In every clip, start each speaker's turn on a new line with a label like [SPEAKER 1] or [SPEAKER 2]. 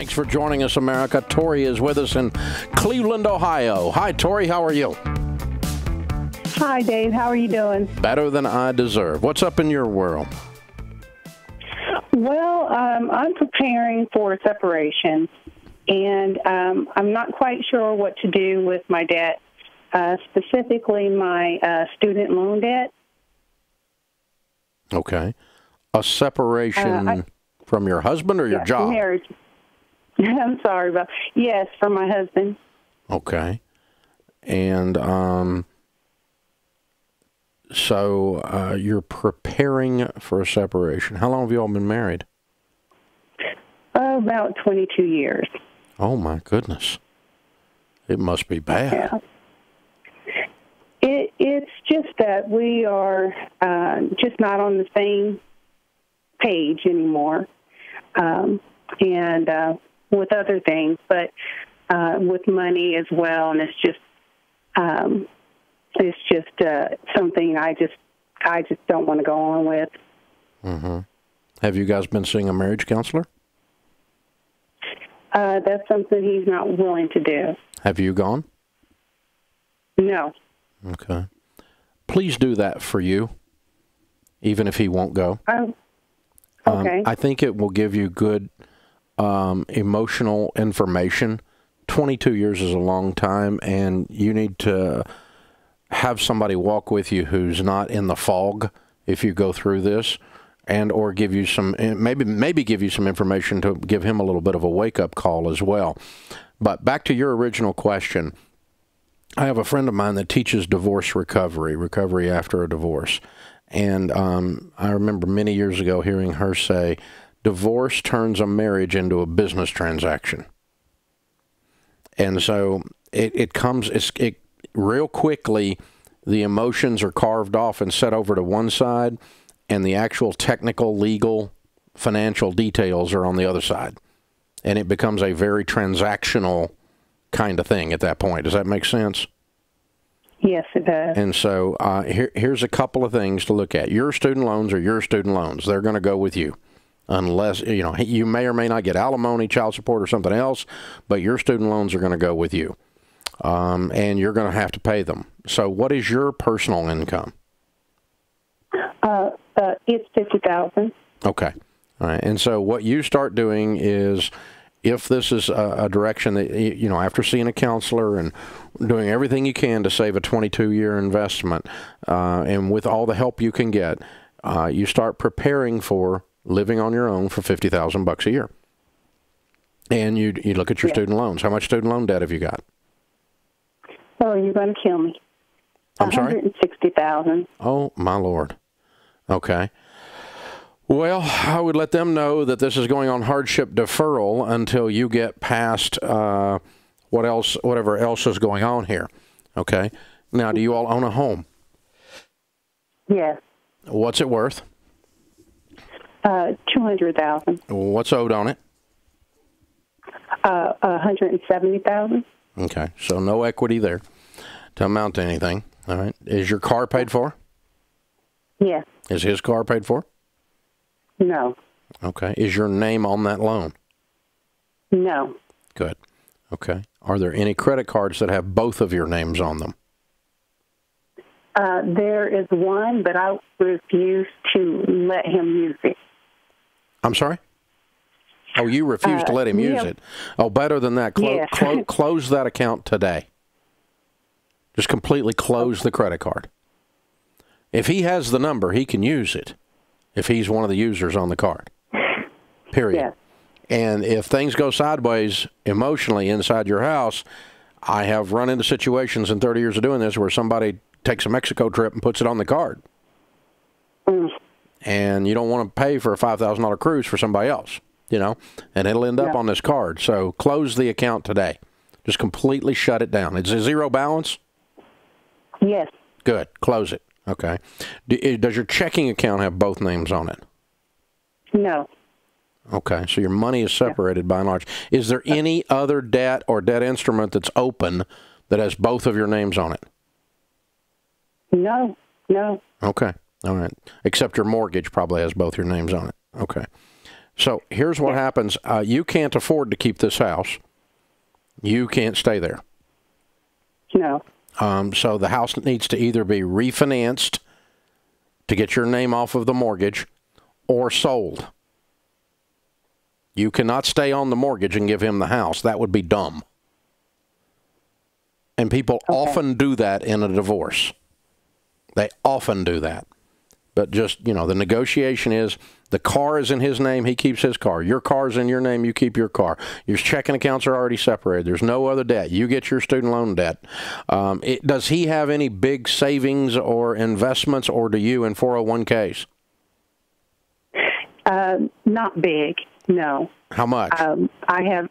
[SPEAKER 1] Thanks for joining us, America. Tori is with us in Cleveland, Ohio. Hi, Tori. How are you?
[SPEAKER 2] Hi, Dave. How are you doing?
[SPEAKER 1] Better than I deserve. What's up in your world?
[SPEAKER 2] Well, I'm preparing for a separation, and I'm not quite sure what to do with my debt, specifically my student loan debt.
[SPEAKER 1] Okay. A separation from your husband or your job?
[SPEAKER 2] Marriage. I'm sorry, but yes, from my husband.
[SPEAKER 1] Okay. And so you're preparing for a separation. How long have you all been married?
[SPEAKER 2] Oh, about 22 years.
[SPEAKER 1] Oh, my goodness. It must be bad.
[SPEAKER 2] Yeah. It's just that we are just not on the same page anymore, and with other things, but with money as well, and it's just something I just don't want to go on with.
[SPEAKER 1] Mm-hmm. Have you guys been seeing a marriage counselor?
[SPEAKER 2] That's something he's not willing to do.
[SPEAKER 1] Have you gone?
[SPEAKER 2] No.
[SPEAKER 1] Okay. Please do that for you, even if he won't go.
[SPEAKER 2] Okay.
[SPEAKER 1] I think it will give you good emotional information. 22 years is a long time, and you need to have somebody walk with you who's not in the fog if you go through this, and or give you some, maybe give you some information to give him a little bit of a wake-up call as well. But back to your original question, I have a friend of mine that teaches divorce recovery after a divorce. And I remember many years ago hearing her say, divorce turns a marriage into a business transaction. And so it comes real quickly, the emotions are carved off and set over to one side, and the actual technical, legal, financial details are on the other side. And it becomes a very transactional kind of thing at that point. Does that make sense?
[SPEAKER 2] Yes, it does.
[SPEAKER 1] And so here's a couple of things to look at. Your student loans are your student loans. They're going to go with you. Unless, you know, you may or may not get alimony, child support, or something else, but your student loans are going to go with you. And you're going to have to pay them. So what is your personal income?
[SPEAKER 2] It's $50,000.
[SPEAKER 1] Okay. All right. And so what you start doing is, if this is a direction that, you know, after seeing a counselor and doing everything you can to save a 22-year investment, and with all the help you can get, you start preparing for living on your own for $50,000 a year. And you look at your student loans. How much student loan debt have you got?
[SPEAKER 2] Oh, you're going to kill me.
[SPEAKER 1] I'm sorry?
[SPEAKER 2] $160,000.
[SPEAKER 1] Oh, my Lord. Okay. Well, I would let them know that this is going on hardship deferral until you get past whatever else is going on here. Okay. Now, do you all own a home?
[SPEAKER 2] Yes.
[SPEAKER 1] What's it worth?
[SPEAKER 2] $200,000.
[SPEAKER 1] What's owed on it?
[SPEAKER 2] $170,000.
[SPEAKER 1] Okay. So no equity there to amount to anything. All right. Is your car paid for?
[SPEAKER 2] Yes.
[SPEAKER 1] Is his car paid for?
[SPEAKER 2] No.
[SPEAKER 1] Okay. Is your name on that loan?
[SPEAKER 2] No.
[SPEAKER 1] Good. Okay. Are there any credit cards that have both of your names on them?
[SPEAKER 2] There is one, but I refuse to let him use it.
[SPEAKER 1] I'm sorry? Oh, you refuse to let him use it. Oh, better than that. Close that account today. Just completely close the credit card. If he has the number, he can use it if he's one of the users on the card. Period.
[SPEAKER 2] Yes.
[SPEAKER 1] And if things go sideways emotionally inside your house, I have run into situations in 30 years of doing this where somebody takes a Mexico trip and puts it on the card. And you don't want to pay for a $5,000 cruise for somebody else, you know, and it'll end up on this card. So close the account today. Just completely shut it down. It's a zero balance?
[SPEAKER 2] Yes.
[SPEAKER 1] Good. Close it. Okay. Does your checking account have both names on it?
[SPEAKER 2] No.
[SPEAKER 1] Okay. So your money is separated by and large. Is there any other debt or debt instrument that's open that has both of your names on it?
[SPEAKER 2] No. No.
[SPEAKER 1] Okay. All right. Except your mortgage probably has both your names on it. Okay. So here's what happens. You can't afford to keep this house. You can't stay there.
[SPEAKER 2] No.
[SPEAKER 1] So the house needs to either be refinanced to get your name off of the mortgage or sold. You cannot stay on the mortgage and give him the house. That would be dumb. And people often do that in a divorce. They often do that. But just, you know, the negotiation is the car is in his name, he keeps his car. Your car's in your name, you keep your car. Your checking accounts are already separated. There's no other debt. You get your student loan debt. Does he have any big savings or investments, or do you in 401ks?
[SPEAKER 2] Not big, no.
[SPEAKER 1] How much?
[SPEAKER 2] I have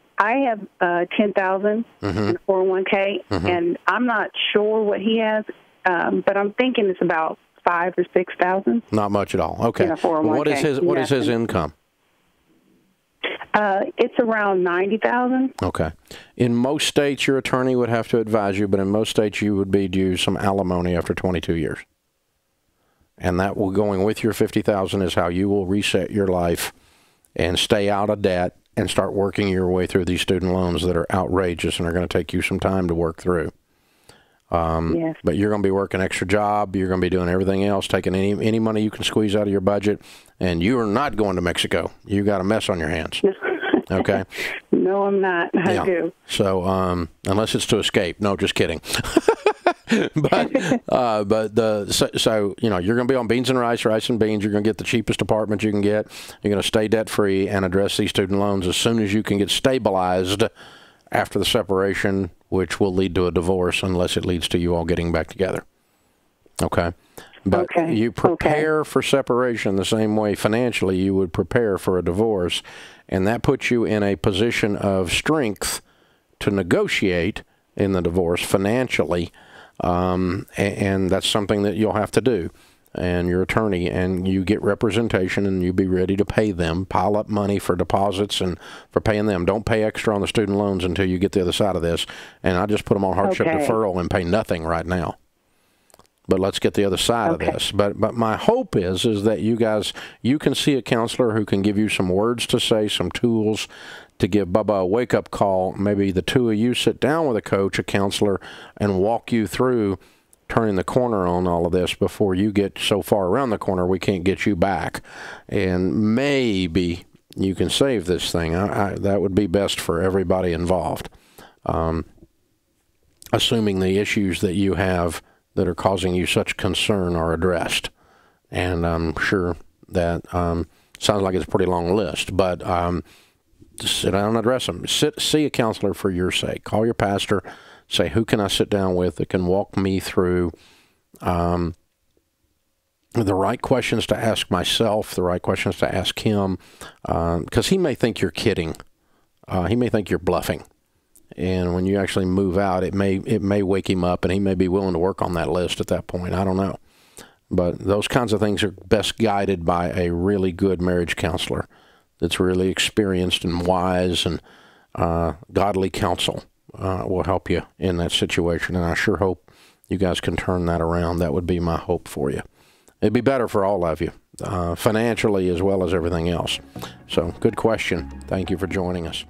[SPEAKER 2] $10,000 in a 401k, and I'm not sure what he has, but I'm thinking it's about $5,000 or $6,000.
[SPEAKER 1] Not much at all. Okay.
[SPEAKER 2] In a 401k.
[SPEAKER 1] What is his income?
[SPEAKER 2] It's around $90,000.
[SPEAKER 1] Okay. In most states, your attorney would have to advise you, but in most states, you would be due some alimony after 22 years. And that will, going with your $50,000, is how you will reset your life and stay out of debt and start working your way through these student loans that are outrageous and are going to take you some time to work through.
[SPEAKER 2] Yes.
[SPEAKER 1] But you're going to be working extra job. You're going to be doing everything else, taking any money you can squeeze out of your budget, and you are not going to Mexico. You got a mess on your hands. Okay.
[SPEAKER 2] No, I'm not. I do.
[SPEAKER 1] So unless it's to escape. No, just kidding. but so you know, you're going to be on beans and rice and beans. You're going to get the cheapest apartment you can get. You're going to stay debt free and address these student loans as soon as you can get stabilized after the separation, which will lead to a divorce unless it leads to you all getting back together. Okay. But you prepare for separation the same way financially you would prepare for a divorce, and that puts you in a position of strength to negotiate in the divorce financially, and that's something that you'll have to do. And your attorney, and you get representation, and you be ready to pay them, pile up money for deposits and for paying them. Don't pay extra on the student loans until you get the other side of this. And I just put them on hardship deferral and pay nothing right now. But let's get the other side of this. But my hope is that you can see a counselor who can give you some words to say, some tools to give Bubba a wake-up call. Maybe the two of you sit down with a coach, a counselor, and walk you through turning the corner on all of this before you get so far around the corner we can't get you back. And maybe you can save this thing. That would be best for everybody involved, assuming the issues that you have that are causing you such concern are addressed. And I'm sure that sounds like it's a pretty long list, but sit down and address them. See a counselor for your sake. Call your pastor. Say, who can I sit down with that can walk me through the right questions to ask myself, the right questions to ask him, because he may think you're kidding. He may think you're bluffing. And when you actually move out, it may wake him up, and he may be willing to work on that list at that point. I don't know. But those kinds of things are best guided by a really good marriage counselor that's really experienced and wise, and godly counsel will help you in that situation. And I sure hope you guys can turn that around. That would be my hope for you. It'd be better for all of you, financially as well as everything else. So, good question. Thank you for joining us.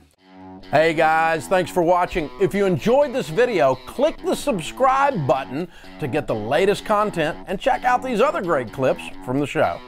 [SPEAKER 1] Hey guys, thanks for watching. If you enjoyed this video, click the subscribe button to get the latest content and check out these other great clips from the show.